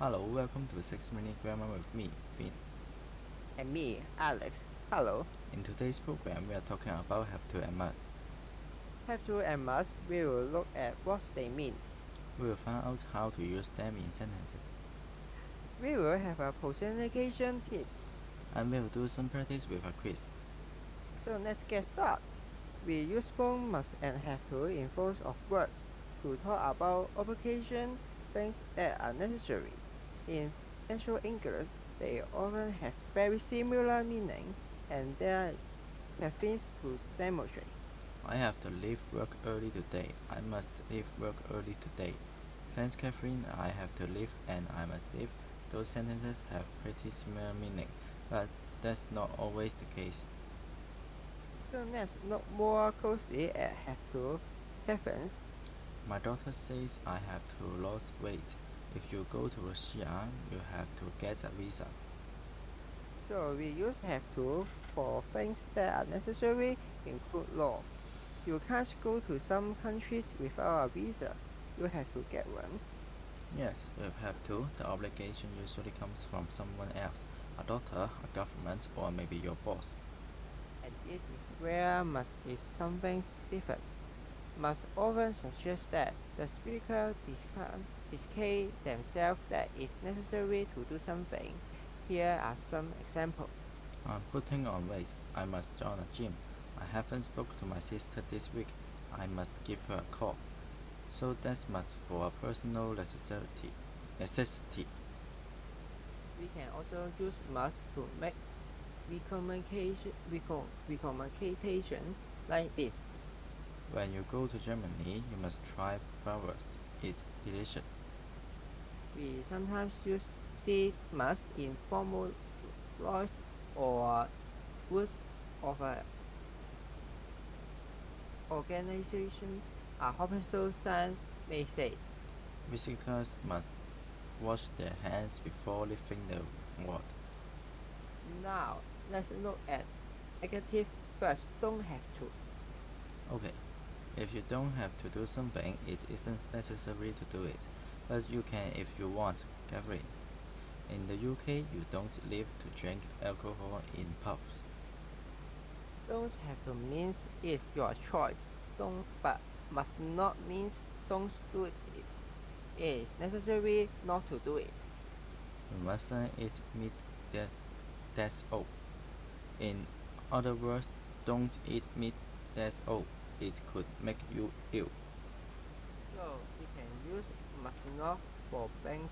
Hello, welcome to 6 Minute Grammar with me, Finn. And me, Alex. Hello. In today's program, we are talking about have to and must. Have to and must, we will look at what they mean. We will find out how to use them in sentences. We will have a pronunciation tips. And we will do some practice with a quiz. So let's get started. We use both must and have to in front of words to talk about application things that are necessary. In actual English, they often have very similar meaning and there are things to demonstrate. I have to leave work early today. I must leave work early today. Thanks, Catherine. I have to leave and I must leave. Those sentences have pretty similar meaning, but that's not always the case. So let's look more closely at have to difference. My doctor says I have to lose weight. If you go to Russia, you have to get a visa. So we use have to for things that are necessary, include laws. You can't go to some countries without a visa. You have to get one. Yes, with have to, the obligation usually comes from someone else, a doctor, a government, or maybe your boss. And this is where must is something different. Must often suggest that the speaker disclose themselves that it's necessary to do something. Here are some examples. I'm putting on weight. I must join a gym. I haven't spoken to my sister this week. I must give her a call. So that's must for a personal necessity. We can also use must to make recommunication like this. When you go to Germany, you must try bratwurst. It's delicious. We sometimes see must in formal laws or words of an organization. A hospital sign may say. Visitors must wash their hands before leaving the ward. Now let's look at adjective first. Don't have to. Okay, if you don't have to do something, it isn't necessary to do it, but you can if you want. Catherine. In the UK, you don't live to drink alcohol in pubs. Don't have to means it's your choice. Don't but must not means don't do it. It is necessary not to do it. You mustn't eat meat, that's all. In other words, don't eat meat, that's all. It could make you ill. So we can use must not for bank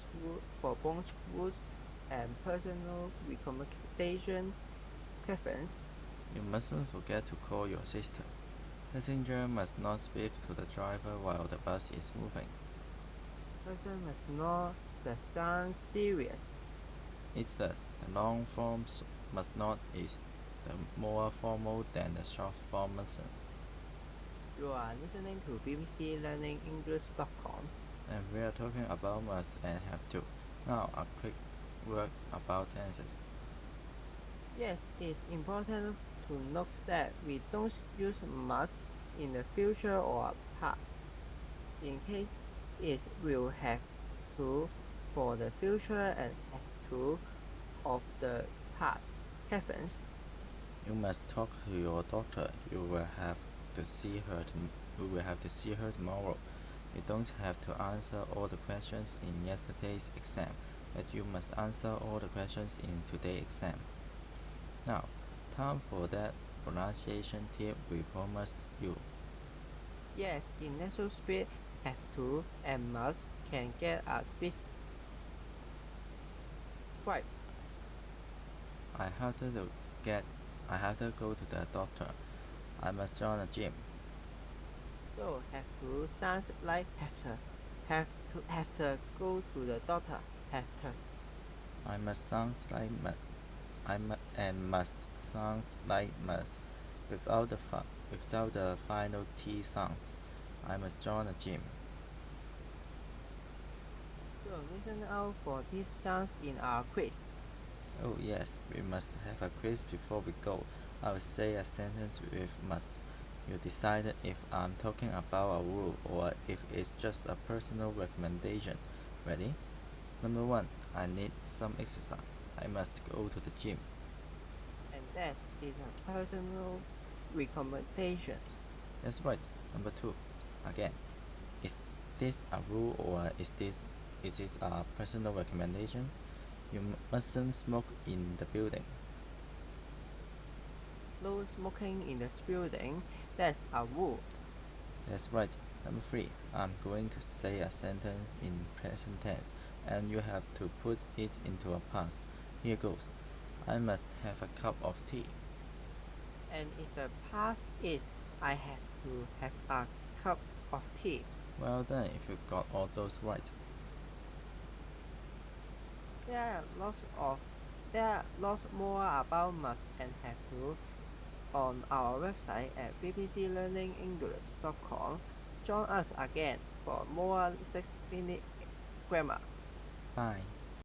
rules and personal recommendation preference. You mustn't forget to call your sister. Passenger must not speak to the driver while the bus is moving. Person must not the sound serious. It does. The long forms must not is the more formal than the short form mustn't. You are listening to BBC Learning English.com. And we are talking about must and have to. Now a quick word about tenses. Yes, it's important to note that we don't use must in the future or past. In case it will have to for the future and have to of the past happens. You must talk to your doctor. You will have to see her. You will have to see her tomorrow. You don't have to answer all the questions in yesterday's exam, but you must answer all the questions in today's exam. Now, time for that pronunciation tip we promised you. Yes, in natural speed, have to and must can get a bit right. I have to get. I have to go to the doctor. I must join a gym. So have to sounds like have to go to the doctor. Have to. I must sound like and must sounds like must without the final T sound. I must join a gym. So listen out for these sounds in our quiz. Oh yes, we must have a quiz before we go. I will say a sentence with must. You decide if I'm talking about a rule or if it's just a personal recommendation. Ready? Number 1. I need some exercise. I must go to the gym. And that is a personal recommendation. That's right. Number 2. Again, is this a rule or is this a personal recommendation? You mustn't smoke in the building. No smoking in this building. That's a rule. That's right. Number 3. I'm going to say a sentence in present tense, and you have to put it into a past. Here goes. I must have a cup of tea. And if the past is I have to have a cup of tea. Well done if you got all those right. There are lots more about must and have to on our website at bbclearningenglish.com. Join us again for more 6-minute grammar. Bye.